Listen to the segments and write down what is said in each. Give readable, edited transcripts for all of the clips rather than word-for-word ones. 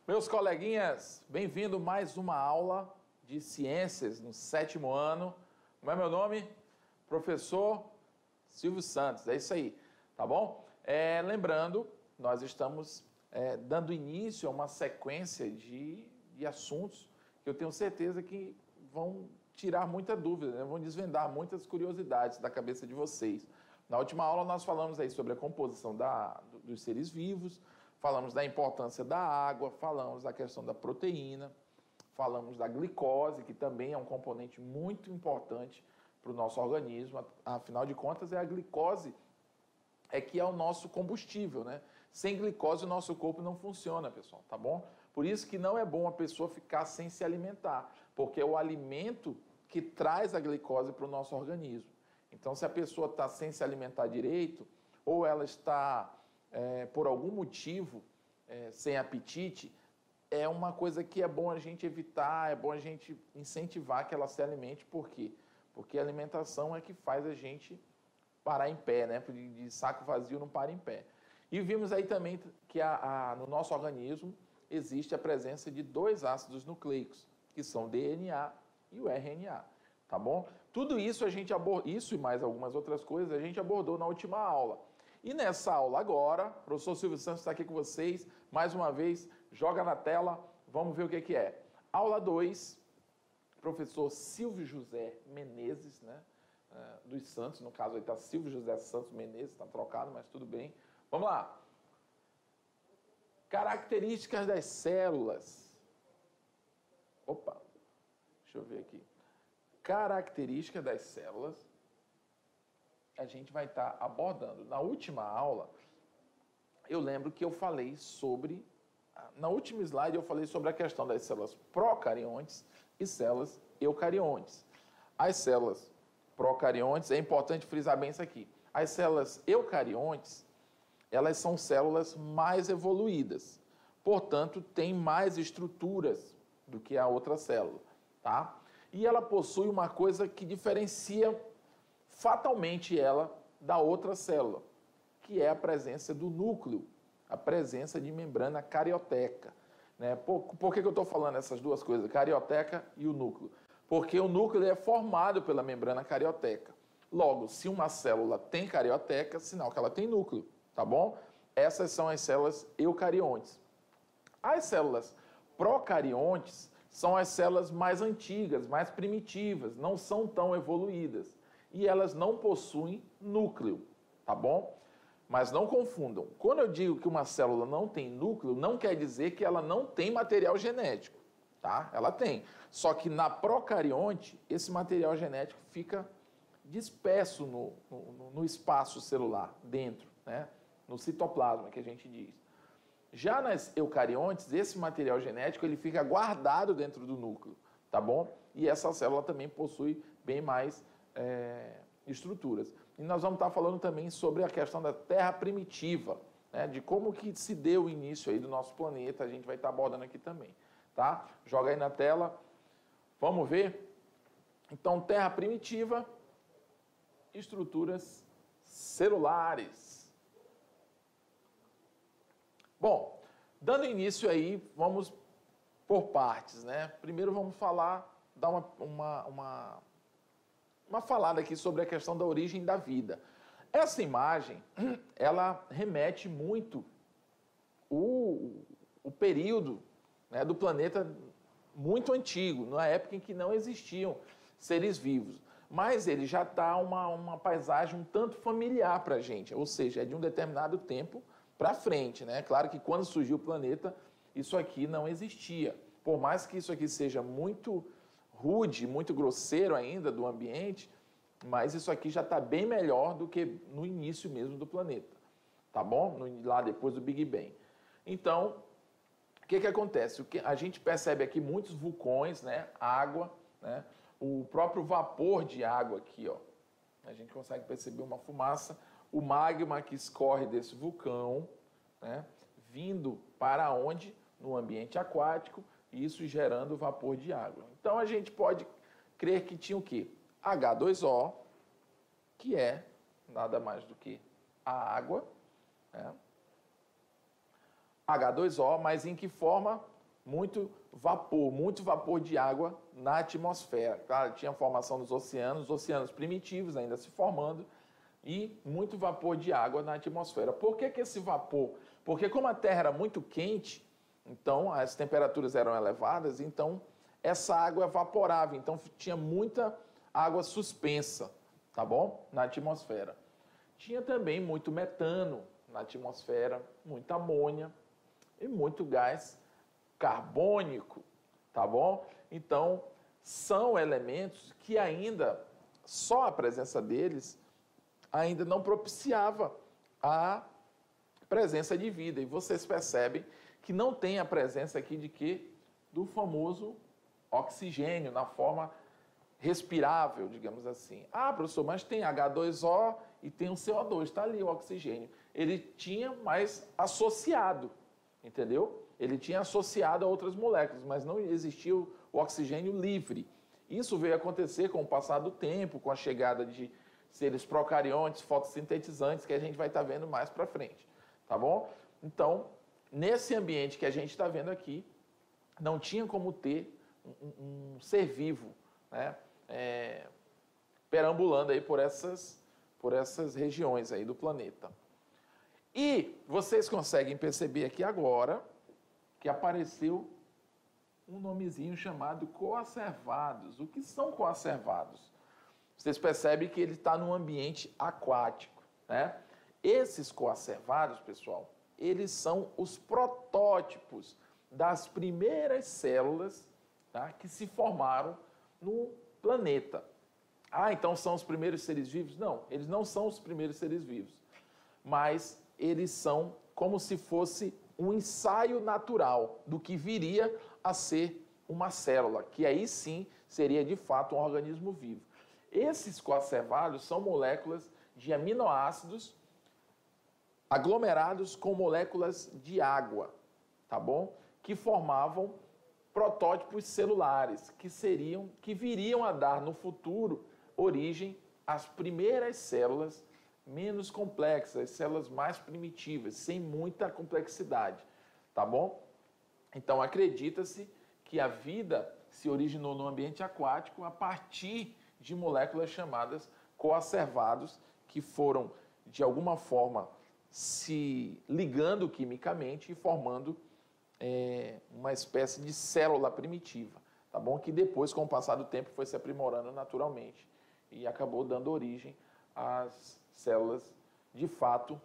Meus coleguinhas, bem-vindo a mais uma aula de ciências no 7º ano. Como é meu nome? Professor Silvio Santos, é isso aí, tá bom? Lembrando, nós estamos dando início a uma sequência de assuntos que eu tenho certeza que vão tirar muita dúvida, né? Vão desvendar muitas curiosidades da cabeça de vocês. Na última aula nós falamos aí sobre a composição dos seres vivos, falamos da importância da água, falamos da questão da proteína, falamos da glicose, que também é um componente muito importante para o nosso organismo. Afinal de contas, é a glicose que é o nosso combustível, né? Sem glicose, o nosso corpo não funciona, pessoal, tá bom? Por isso que não é bom a pessoa ficar sem se alimentar, porque é o alimento que traz a glicose para o nosso organismo. Então, se a pessoa está sem se alimentar direito, ou ela está, por algum motivo, sem apetite, é uma coisa que é bom a gente evitar, é bom a gente incentivar que ela se alimente. Por quê? Porque a alimentação é que faz a gente parar em pé, né? De saco vazio não para em pé. E vimos aí também que no nosso organismo existe a presença de 2 ácidos nucleicos, que são o DNA e o RNA, tá bom? Tudo isso isso e mais algumas outras coisas a gente abordou na última aula. E nessa aula agora, o professor Silvio Santos está aqui com vocês, mais uma vez, joga na tela, vamos ver o que é. Aula 2, professor Silvio José Menezes, né? Dos Santos, no caso aí está Silvio José Santos Menezes, está trocado, mas tudo bem. Vamos lá. Características das células. Opa, deixa eu ver aqui. Características das células, a gente vai estar abordando. Na última aula, eu lembro que eu falei sobre, na última slide eu falei sobre a questão das células procariontes e células eucariontes. As células procariontes, é importante frisar bem isso aqui. As células eucariontes, elas são células mais evoluídas. Portanto, têm mais estruturas do que a outra célula, tá? E ela possui uma coisa que diferencia fatalmente ela da outra célula, que é a presença do núcleo, a presença de membrana carioteca, né? Por que eu estou falando essas duas coisas, carioteca e o núcleo? Porque o núcleo é formado pela membrana carioteca. Logo, se uma célula tem carioteca, sinal que ela tem núcleo, tá bom? Essas são as células eucariontes. As células procariontes são as células mais antigas, mais primitivas, não são tão evoluídas. E elas não possuem núcleo, tá bom? Mas não confundam. Quando eu digo que uma célula não tem núcleo, não quer dizer que ela não tem material genético, tá? Ela tem. Só que na procarionte, esse material genético fica disperso no espaço celular, dentro, né? No citoplasma, que a gente diz. Já nas eucariontes, esse material genético ele fica guardado dentro do núcleo, tá bom? E essa célula também possui bem mais estruturas. E nós vamos estar falando também sobre a questão da Terra primitiva, né? De como que se deu o início aí do nosso planeta, a gente vai estar abordando aqui também, tá? Joga aí na tela, vamos ver? Então, Terra primitiva, estruturas celulares. Bom, dando início aí, vamos por partes, né? Primeiro vamos dar uma falada aqui sobre a questão da origem da vida. Essa imagem, ela remete muito o período, né, do planeta muito antigo, na época em que não existiam seres vivos. Mas ele já está uma paisagem um tanto familiar para a gente, ou seja, é de um determinado tempo para frente, né? Claro que quando surgiu o planeta, isso aqui não existia. Por mais que isso aqui seja muito rude, muito grosseiro ainda do ambiente, mas isso aqui já está bem melhor do que no início mesmo do planeta, tá bom? Lá depois do Big Bang. Então, o que acontece? A gente percebe aqui muitos vulcões, né? Água, né? O próprio vapor de água aqui, ó. A gente consegue perceber uma fumaça, o magma que escorre desse vulcão, né? Vindo para onde? No ambiente aquático, isso gerando vapor de água. Então, a gente pode crer que tinha o quê? H2O, que é nada mais do que a água, né? H2O, mas em que forma? muito vapor de água na atmosfera. Claro, tinha formação dos oceanos, os oceanos primitivos ainda se formando, e muito vapor de água na atmosfera. Por que esse vapor? Porque como a Terra era muito quente, então as temperaturas eram elevadas, então essa água evaporava, então tinha muita água suspensa, tá bom? Na atmosfera. Tinha também muito metano na atmosfera, muita amônia e muito gás carbônico, tá bom? Então, são elementos que ainda, só a presença deles, ainda não propiciava a presença de vida. E vocês percebem que não tem a presença aqui de quê? Do famoso oxigênio, na forma respirável, digamos assim. Ah, professor, mas tem H2O e tem um CO2, está ali o oxigênio. Ele tinha mais associado, entendeu? Ele tinha associado a outras moléculas, mas não existia o oxigênio livre. Isso veio acontecer com o passar do tempo, com a chegada de seres procariontes, fotossintetizantes, que a gente vai estar vendo mais para frente, tá bom? Então, nesse ambiente que a gente está vendo aqui, não tinha como ter um ser vivo, né, perambulando aí por essas regiões aí do planeta. E vocês conseguem perceber aqui agora que apareceu um nomezinho chamado coacervados. O que são coacervados? Vocês percebem que ele está num ambiente aquático, né? Esses coacervados, pessoal, eles são os protótipos das primeiras células, tá, que se formaram no planeta. Ah, então são os primeiros seres vivos? Não, eles não são os primeiros seres vivos, mas eles são como se fosse um ensaio natural do que viria a ser uma célula, que aí sim seria de fato um organismo vivo. Esses coacervados são moléculas de aminoácidos aglomerados com moléculas de água, tá bom? Que formavam protótipos celulares, que viriam a dar no futuro origem às primeiras células menos complexas, as células mais primitivas, sem muita complexidade, tá bom? Então acredita-se que a vida se originou no ambiente aquático a partir de moléculas chamadas coacervados, que foram, de alguma forma, se ligando quimicamente e formando uma espécie de célula primitiva, tá bom? Que depois, com o passar do tempo, foi se aprimorando naturalmente e acabou dando origem às células, de fato,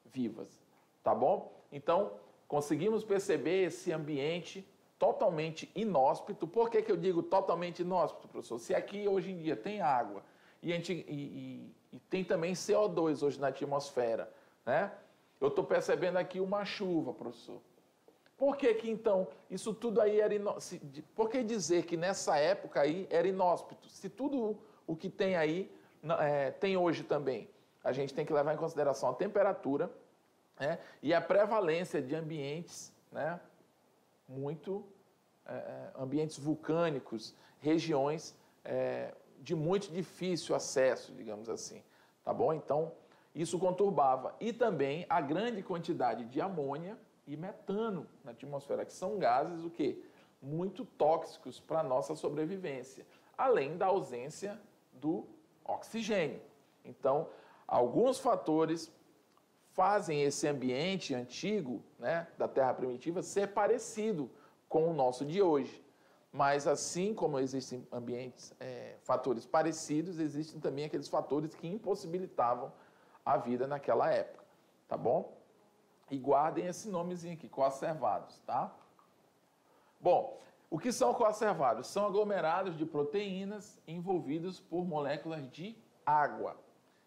vivas, tá bom? Então, conseguimos perceber esse ambiente totalmente inóspito. Por que eu digo totalmente inóspito, professor? Se aqui hoje em dia tem água e tem também CO2 hoje na atmosfera, né? Eu estou percebendo aqui uma chuva, professor. Por que então isso tudo aí era inóspito? Por que dizer que nessa época aí era inóspito? Se tudo o que tem aí tem hoje também. A gente tem que levar em consideração a temperatura, né, e a prevalência de ambientes, né, ambientes vulcânicos, regiões de muito difícil acesso, digamos assim, tá bom? Então, isso conturbava. E também a grande quantidade de amônia e metano na atmosfera, que são gases, o quê? Muito tóxicos para a nossa sobrevivência, além da ausência do oxigênio. Então, alguns fatores fazem esse ambiente antigo, né, da Terra primitiva ser parecido com o nosso de hoje. Mas assim como existem fatores parecidos, existem também aqueles fatores que impossibilitavam a vida naquela época, tá bom? E guardem esse nomezinho aqui, coacervados, tá? Bom, o que são coacervados? São aglomerados de proteínas envolvidos por moléculas de água.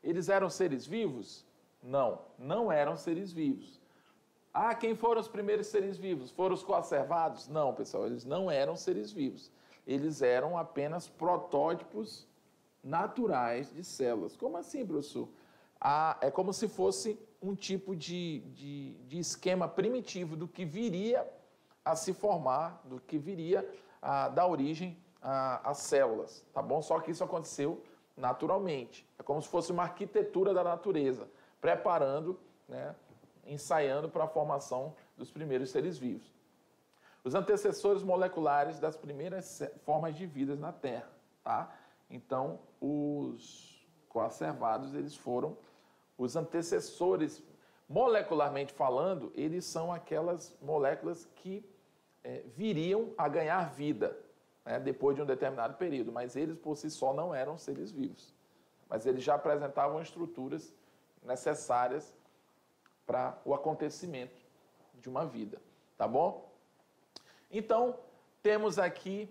Eles eram seres vivos? Não, não eram seres vivos. Ah, quem foram os primeiros seres vivos? Foram os coacervados? Não, pessoal, eles não eram seres vivos. Eles eram apenas protótipos naturais de células. Como assim, professor? É como se fosse um tipo de esquema primitivo do que viria a se formar, do que viria a dar origem às células, tá bom? Só que isso aconteceu naturalmente. É como se fosse uma arquitetura da natureza, preparando, né, ensaiando para a formação dos primeiros seres vivos. os antecessores moleculares das primeiras formas de vida na Terra, tá? Então, os coacervados, eles foram os antecessores, molecularmente falando, eles são aquelas moléculas que viriam a ganhar vida, né, depois de um determinado período, mas eles por si só não eram seres vivos. Mas eles já apresentavam estruturas necessárias para o acontecimento de uma vida, tá bom? Então, temos aqui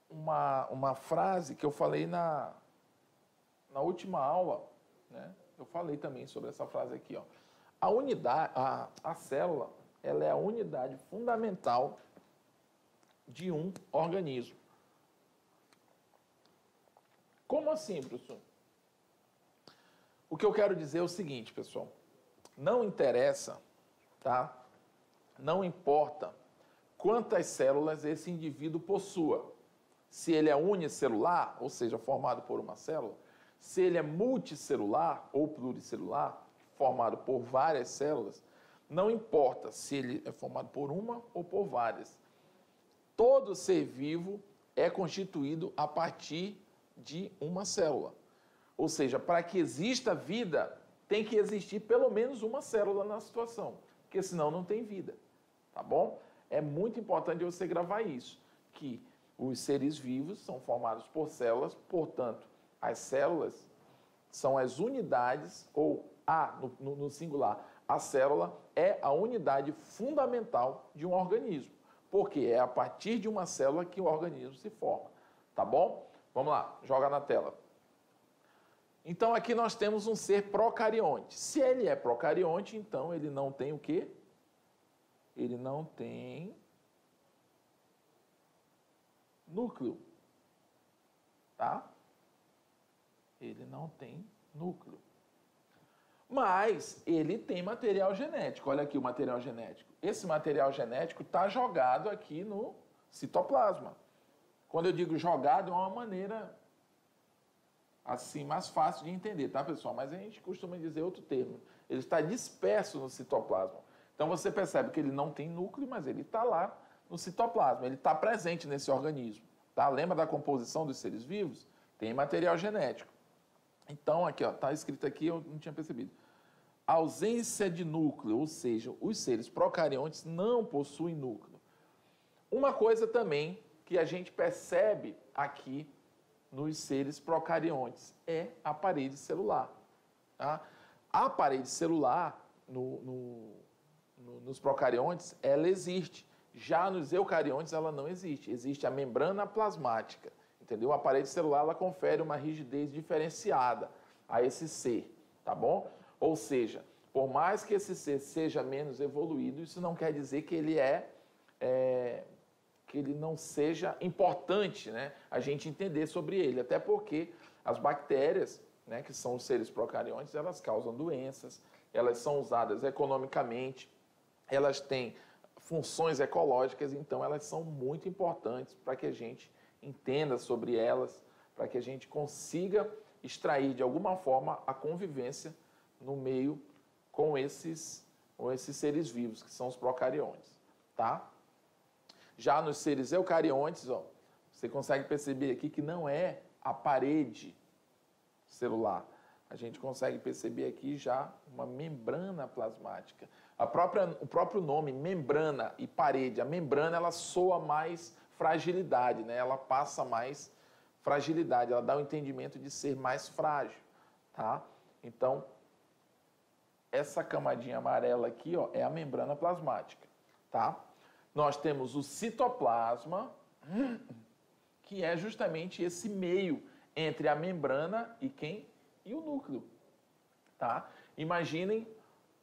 uma frase que eu falei na última aula, né? Eu falei também sobre essa frase aqui, ó. A célula, ela é a unidade fundamental de um organismo. Como assim, professor? O que eu quero dizer é o seguinte, pessoal. Não interessa, tá? Não importa quantas células esse indivíduo possua. Se ele é unicelular, ou seja, formado por uma célula, se ele é multicelular ou pluricelular, formado por várias células, não importa se ele é formado por uma ou por várias. Todo ser vivo é constituído a partir de uma célula. Ou seja, para que exista vida, tem que existir pelo menos uma célula na situação, porque senão não tem vida, tá bom? É muito importante você gravar isso, que os seres vivos são formados por células, portanto, as células são as unidades, ou no singular, a célula é a unidade fundamental de um organismo, porque é a partir de uma célula que o organismo se forma, tá bom? Vamos lá, joga na tela. Então, aqui nós temos um ser procarionte. Se ele é procarionte, então ele não tem o quê? Ele não tem núcleo, tá? Ele não tem núcleo. Mas ele tem material genético. Olha aqui o material genético. Esse material genético está jogado aqui no citoplasma. Quando eu digo jogado, é uma maneira assim mais fácil de entender, tá, pessoal? Mas a gente costuma dizer outro termo. Ele está disperso no citoplasma. Então você percebe que ele não tem núcleo, mas ele está lá no citoplasma. Ele está presente nesse organismo, tá? Lembra da composição dos seres vivos? Tem material genético. Então, aqui, ó, está escrito aqui, eu não tinha percebido. Ausência de núcleo, ou seja, os seres procariontes não possuem núcleo. Uma coisa também que a gente percebe aqui nos seres procariontes é a parede celular. Tá? A parede celular, nos procariontes, ela existe. Já nos eucariontes, ela não existe. Existe a membrana plasmática. Entendeu? A parede celular ela confere uma rigidez diferenciada a esse ser, tá bom? Ou seja, por mais que esse ser seja menos evoluído, isso não quer dizer que ele que ele não seja importante, né? A gente entender sobre ele, até porque as bactérias, né, que são os seres procariontes, elas causam doenças, elas são usadas economicamente, elas têm funções ecológicas, então elas são muito importantes para que a gente entenda sobre elas, para que a gente consiga extrair de alguma forma a convivência no meio com esses seres vivos, que são os procariontes, tá? Já nos seres eucariontes, ó, você consegue perceber aqui que não é a parede celular. A gente consegue perceber aqui já uma membrana plasmática. O próprio nome, membrana e parede, a membrana ela soa mais fragilidade, né? Ela passa mais fragilidade, ela dá o entendimento de ser mais frágil, tá? Então, essa camadinha amarela aqui, ó, é a membrana plasmática, tá? Nós temos o citoplasma, que é justamente esse meio entre a membrana e quem? E o núcleo, tá? Imaginem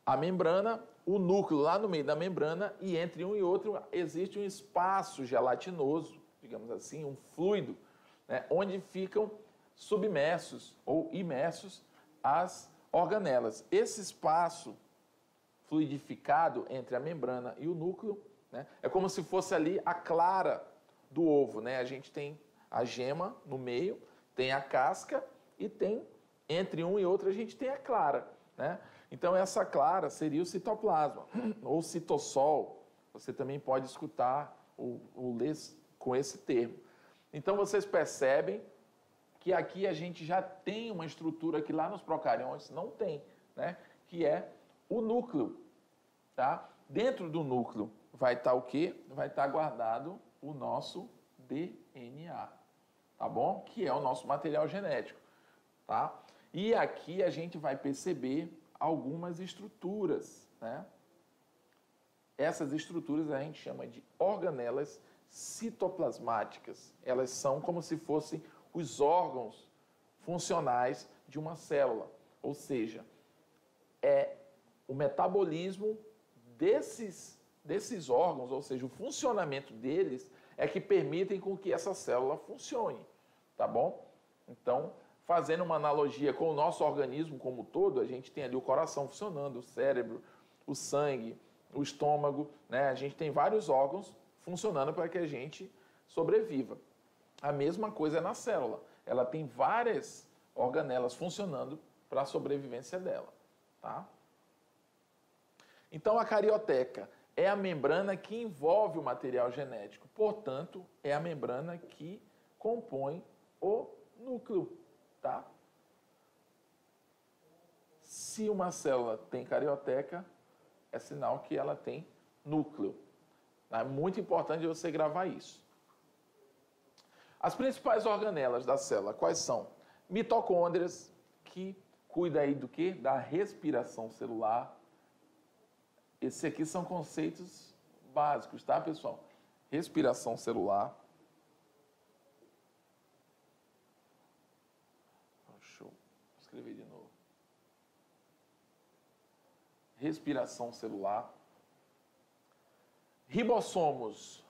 a membrana, o núcleo lá no meio da membrana e entre um e outro existe um espaço gelatinoso, digamos assim, um fluido, né, onde ficam submersos ou imersos as organelas. Esse espaço fluidificado entre a membrana e o núcleo, né, é como se fosse ali a clara do ovo, né? A gente tem a gema no meio, tem a casca e tem, entre um e outro, a gente tem a clara, né? Então, essa clara seria o citoplasma, ou citossol, Você também pode escutar ou ler com esse termo. Então, vocês percebem que aqui a gente já tem uma estrutura que lá nos procariontes não tem, né? Que é o núcleo, tá? Dentro do núcleo vai estar o quê? Vai estar guardado o nosso DNA, tá bom? Que é o nosso material genético, tá? E aqui a gente vai perceber algumas estruturas, né? Essas estruturas a gente chama de organelas citoplasmáticas. Elas são como se fossem os órgãos funcionais de uma célula, ou seja, é o metabolismo desses órgãos, ou seja, o funcionamento deles é que permitem com que essa célula funcione, tá bom? Então, fazendo uma analogia com o nosso organismo como um todo, a gente tem ali o coração funcionando, o cérebro, o sangue, o estômago, né? A gente tem vários órgãos funcionando para que a gente sobreviva. A mesma coisa é na célula. Ela tem várias organelas funcionando para a sobrevivência dela, tá? Então, a carioteca é a membrana que envolve o material genético. Portanto, é a membrana que compõe o núcleo, tá? Se uma célula tem carioteca, é sinal que ela tem núcleo. É muito importante você gravar isso. As principais organelas da célula, quais são? Mitocôndrias, que cuida aí do quê? Da respiração celular. Esses aqui são conceitos básicos, tá, pessoal? Respiração celular. Deixa eu escrever de novo. Respiração celular. Ribossomos.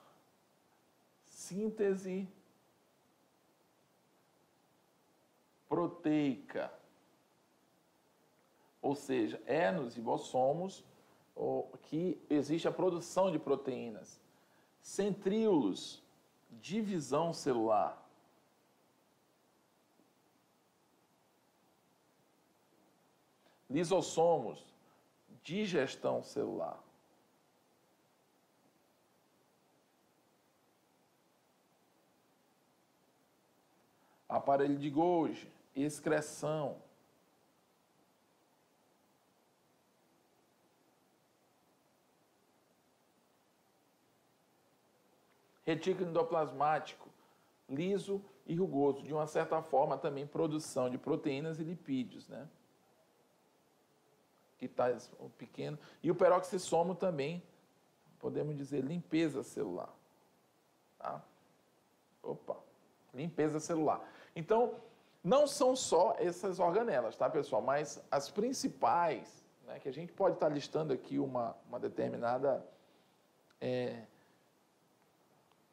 Síntese proteica. Ou seja, é nos ribossomos que existe a produção de proteínas. Centríolos, divisão celular. Lisossomos, digestão celular. Aparelho de Golgi, excreção. Retículo endoplasmático, liso e rugoso. De uma certa forma, também produção de proteínas e lipídios, né? Que está pequeno. E o peroxissomo também, podemos dizer, limpeza celular. Tá? Opa, limpeza celular. Então, não são só essas organelas, tá, pessoal? Mas as principais, né, que a gente pode estar listando aqui uma determinada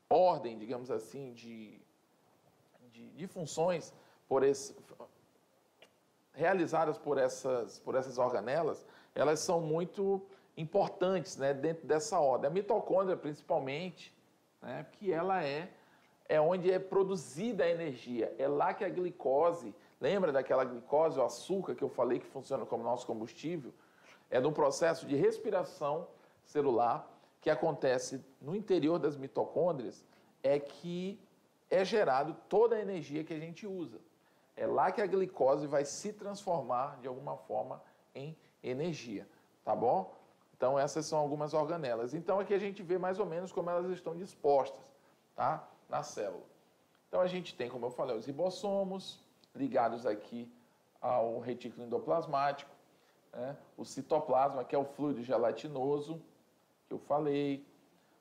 ordem, digamos assim, de funções realizadas por essas organelas, elas são muito importantes, né, dentro dessa ordem. A mitocôndria, principalmente, né, que ela é onde é produzida a energia. É lá que a glicose, lembra daquela glicose, o açúcar que eu falei que funciona como nosso combustível? É no processo de respiração celular que acontece no interior das mitocôndrias, é que é gerado toda a energia que a gente usa. É lá que a glicose vai se transformar, de alguma forma, em energia, tá bom? Então, essas são algumas organelas. Então, aqui a gente vê mais ou menos como elas estão dispostas, tá? Na célula. Então, a gente tem, como eu falei, os ribossomos, ligados aqui ao retículo endoplasmático, né? O citoplasma, que é o fluido gelatinoso, que eu falei.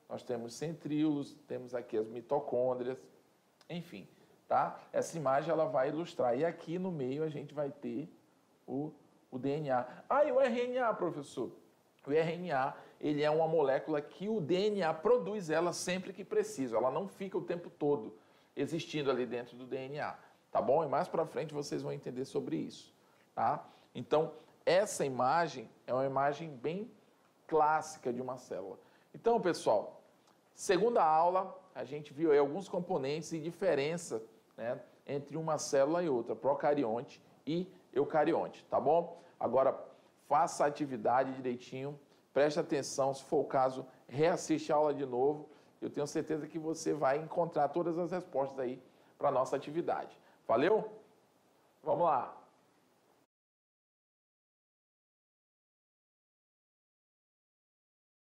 Nós temos centríolos, temos aqui as mitocôndrias, enfim, tá? Essa imagem ela vai ilustrar. E aqui no meio a gente vai ter o DNA. Ah, e o RNA, professor? O RNA, ele é uma molécula que o DNA produz ela sempre que precisa. Ela não fica o tempo todo existindo ali dentro do DNA, tá bom? E mais para frente vocês vão entender sobre isso, tá? Então, essa imagem é uma imagem bem clássica de uma célula. Então, pessoal, segunda aula, a gente viu aí alguns componentes e diferença, né, entre uma célula e outra, procarionte e eucarionte, tá bom? Agora, faça a atividade direitinho, preste atenção, se for o caso, reassiste a aula de novo. Eu tenho certeza que você vai encontrar todas as respostas aí para a nossa atividade. Valeu? Vamos lá!